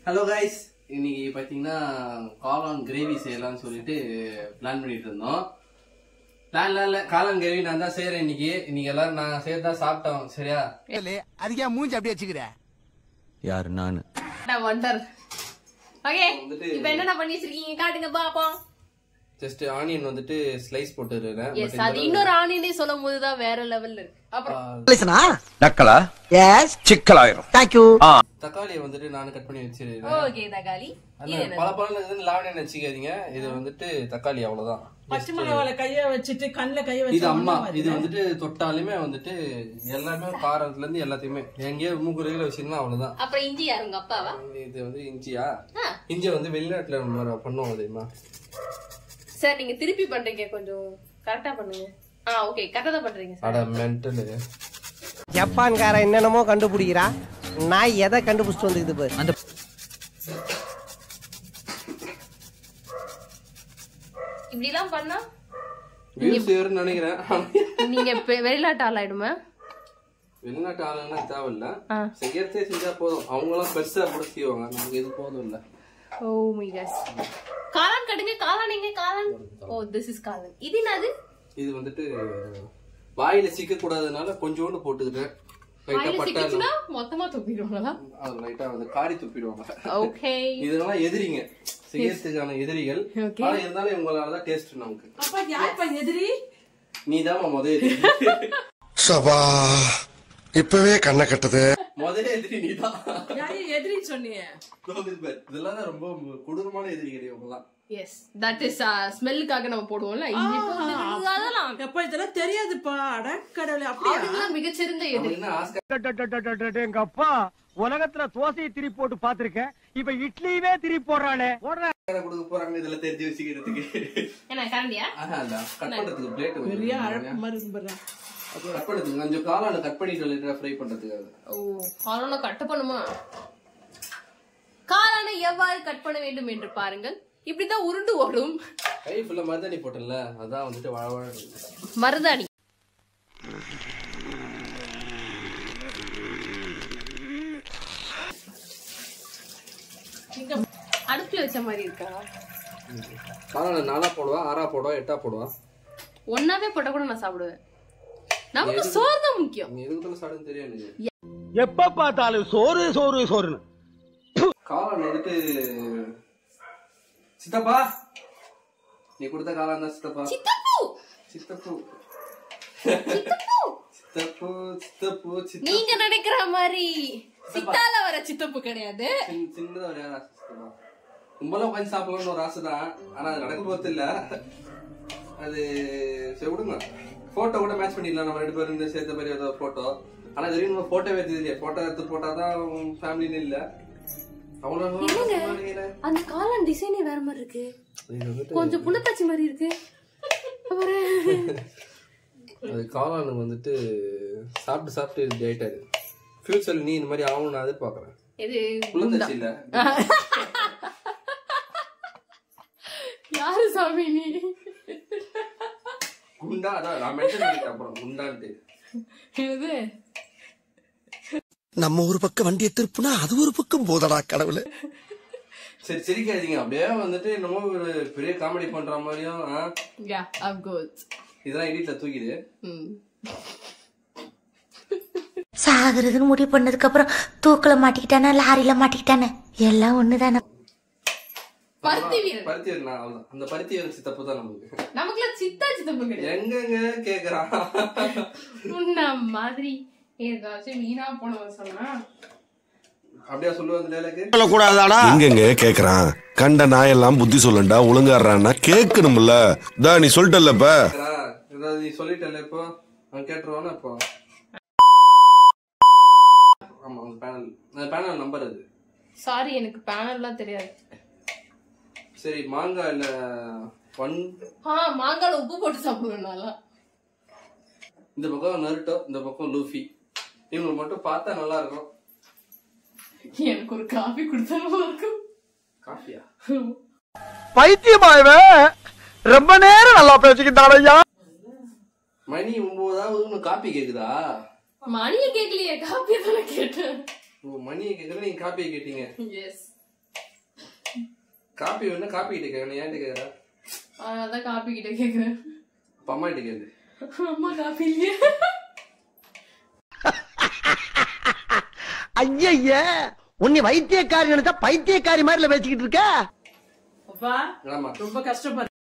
Hello guys, இன்னைக்கு பாத்தீங்கன்னா காளான் கிரேவி செய்யலாம்னு சொல்லிட்டு பிளான் பண்ணிட்டு இருந்தோம். பிளான்ல இல்ல, காளான் கிரேவி நான் தான் செய்யறேன். இன்னைக்கு எல்லாரும் நான் செய்யறதா சாப்பிட்டோம். சரியா? அதுக்கே மூஞ்சி அப்படியே வச்சுக்கிற. யாரு? நானு. வண்டர். ஓகே, இப்போ என்ன பண்ணி வச்சிருக்கீங்க காட்டுங்க பாப்போம். ஜஸ்ட் ஆனியன் வந்துட்டு ஸ்லைஸ் போட்டுறேன். எஸ், அது இன்னொரு ஆனியனே சொல்லும்போது தான் வேற லெவல்ல இருக்கு. அப்புறம் நக்கலா? எஸ், சிக்கலாயிரும். Thank you. தக்காளியை வந்துட்டு நான் கட் பண்ணி வச்சிருக்கேன். ஓகே, தக்காளி பல பழம் லாவணி நினைச்சுக்காதீங்க. இது வந்துட்டு தக்காளி அவ்வளவுதான். பச்சை மிளகால கைய வச்சுட்டு கண்ணுல கைய வச்சு இது அம்மா இது வந்துட்டு தொட்டாலுமே வந்துட்டு எல்லாமே காரத்துல இருந்து எல்லாத்தையுமே எங்கேயோ மூக்குறையில வச்சிருந்தா அவ்வளவுதான். அப்புறம் இஞ்சி யாரு? உங்க அப்பாவா? இது வந்து இஞ்சியா? இஞ்சி வந்து வெளிநாட்டுல பண்ணுவோம் தெரியுமா? சார், நீங்க திருப்பி பண்றீங்க, கொஞ்சம் கரெக்டா பண்ணுங்க. ஓகே, கரெக்டா தான் பண்றீங்க சார். அட மென்டல். ஜப்பான்கார என்னென்னமோ கண்டுபிடிக்கிறா, நான் எதை கண்டுபிடிச்சிட்டு வந்துக்குது பாரு. அந்த இப்படி எல்லாம் பண்ணா நினைக்கிறேன். நீங்க வெளிநாட்டு ஆள் ஆயிடுமா? வெளிநாட்டு ஆளுன்னா தேவையில்ல, செய்யறதே செஞ்சா போதும். அவங்க எல்லாம் பெருசா கூட செய்வாங்க, நமக்கு இது போதும் இல்ல. Oh my god. காளான் கட்டுங்க. காளான் எங்க? காளான். ஓ, திஸ் இஸ் காளான். இது என்னது? இது வந்துட்டு வாயில சிக்க கூடாதனால கொஞ்சோண்டு போட்டுக்கிறேன். லைட்டா பட்டால மொத்தமா துப்பிடுவாங்களா? அது லைட்டா வந்து காரி துப்பிடுவாங்க. ஓகே, இதெல்லாம் எதிரிங்க, செய்யறதுக்கான எதிரிகள். ஆனா இருந்தாலும் உங்களாலதான் டேஸ்ட் நமக்கு. அப்ப யார் பண்ண எதிரி? நீதான் முதல் சபா, இப்பவே கண்ணை கட்டுது. முதல்ல எதிரி நீதான். யாரு எதிரி சொன்னீங்க? இதெல்லாம் ரொம்ப கொடூரமான எதிரிகள் இவங்கதான். எஸ், தட் இஸ் ஸ்மெல்லுக்காக நம்ம போடுவோம்ல. அதெல்லாம் எப்ப இதெல்லாம் தெரியாதுப்பா. அட கடவுளே, அப்படியே மிகச்சிறந்த எதிரி. எங்க அப்பா உலகத்துல தோசையை திரி போட்டு பாத்திருக்கேன், இப்ப இட்லியவே திரி போடுறானே. கொடுக்க போறாங்க இதெல்லாம் தெரிஞ்சு வச்சுக்கிறதுக்கு. என்ன கரண்டியா? கட் பண்றதுக்கு பிளேட் பெரிய அழகு மாதிரி இருக்குறா. கட் பண்றதுக்கு கொஞ்சம் காளான கட் பண்ணிட்டு லைட்டா ஃப்ரை பண்றதுக்கு. ஓ, காளான கட் பண்ணுமா? காளானை எவ்வாறு கட் பண்ண வேண்டும் என்று பாருங்கள். இப்படிதான் உருண்டு ஓடும். கை ஃபுல்லா மருதாணி போட்டல, அதான் வந்துட்டு வாழ மருதாணி. அடுப்புல வச்ச மாதிரி இருக்கா? காளான 4 போடுவா, 6 போடுவா, 8 போடுவா. ஒன்னாவே போட்டா கூட நான் சாப்பிடுவேன். நமக்கு சோறு தான் முக்கியம். நீ எதுக்குள்ள சாப்பிடுன்னு தெரியும் எனக்கு. எப்ப பார்த்தாலும் சோறு சோறு சோறுன்னு. காளான் வந்துட்டு சித்தப்பா, நீ கொடுத்த காளான் தான் சித்தப்பா. சித்தப்பு சித்தப்பு சித்தப்பு சித்தப்பு சித்தப்பு. நீங்க நினைக்கிற மாதிரி சித்தால வர சித்தப்பு கிடையாது. சின்னதா ஒரு ஆசை சித்தப்பா. கும்பலா உட்காந்து சாப்பிடலாம்னு ஒரு ஆசை தான், ஆனா அது நடக்க போறது இல்ல. அது சரி விடுங்க, போட்டோ கூட மேட்ச் பண்ணிடலாம். நம்ம 2 பேரும் சேர்த்த மாதிரி ஏதோ போட்டோ. ஆனா இது வரைக்கும் நம்ம போட்டோ எடுத்து இல்லையா? போட்டோ எடுத்து போட்டாதான் ஃபேமிலின்னு இல்ல. அந்த காளான் டிசைனே வேற மாதிரி இருக்கு, கொஞ்சம் புள்ளத்தாச்சி மாதிரி இருக்கு. அது காளான் வந்துட்டு சாப்பிட்டு சாப்பிட்டு இப்படி ஆயிட்டாரு. ஃபியூச்சர்ல நீ இந்த மாதிரி ஆகணும்னு நான் எதிர்பார்க்கறேன். இது புள்ளத்தாச்சி இல்ல. யாரு சாமி நீ? குண்டா? அதான் நான் மென்ஷன் பண்ணிட்டேன் அப்புறம் குண்டான்ட்டு. இது நம்ம ஒரு பக்கம் வண்டியை திருப்புனா அது ஒரு பக்கம் போதடா கடவுளே. சரி சிரிக்காதீங்க, அப்படியே வந்துட்டு என்னமோ ஒரு பெரிய காமெடி பண்ற மாதிரியும். இதெல்லாம் எடிட்ல தூக்கிடு. சாகுறதுன்னு முடிவு பண்ணதுக்கு அப்புறம் தூக்கல மாட்டிக்கிட்டானே, லாரியில மாட்டிக்கிட்டானே, எல்லாம் ஒண்ணுதானே. பருத்தி வீரன். பருத்தி வீரன் அவ்வளவுதான். அந்த பருத்தி வீரன் சித்தப்பு தான் நமக்கு. நமக்குள்ள சித்தா சித்தப்பு கிடையாது. எங்கங்க கேக்குறான் உன்ன மாதிரி ஏதாச்சும் வீணா போனவன் சொன்னா அப்படியா சொல்லுவா அந்த டைலாக்? சொல்லக்கூடாதாடா. எங்கெங்க கேக்குறான்? கண்ட நாயெல்லாம் புத்தி சொல்லண்டா, ஒழுங்காடுறான்னா கேட்கணும்ல. நீ சொல்லிட்டல்லப்ப, ஏதாவது நீ சொல்லிட்டல, இப்போ அவன் கேட்டுருவானா? இப்போ ஆமா, அந்த பேனல் நம்பர் அது. சாரி, எனக்கு பேனல்லாம் தெரியாது. சரி, மாங்காய்ல மாங்கால உப்பு போட்டு சாப்பிடுவேன். இந்த பக்கம் நருட்டோ, இந்த பக்கம் லூஃபி. இவங்க மட்டும் பார்த்தா நல்லா இருக்கும். எனக்கு ஒரு காபி குடுத்தா நல்லா இருக்கும். காஃபியா? பைத்தியமாயவே ரொம்ப நேரம் நல்லா பேசிக்கிட்டாரையா. மணி 9 காப்பி கேக்குதா? மணியை கேட்கலையே, காப்பியை தானே கேட்டேன். மணியை கேட்கல, நீங்க காப்பியை கேட்டீங்க. எஸ், காப்பி வேணும், காப்பி கிட்ட கேட்கணும். ஏன் கேக்குற? அதான் காப்பி கிட்ட கேக்குறேன். அம்மா கிட்ட கேளு. அம்மா காப்பி இல்லையே. ஐய உன்னை வைத்தியக்காரி நினைச்சா பைத்தியக்காரி மாதிரி பேசிக்கிட்டு இருக்க. அப்பா ஆமா ரொம்ப கஷ்டப்பட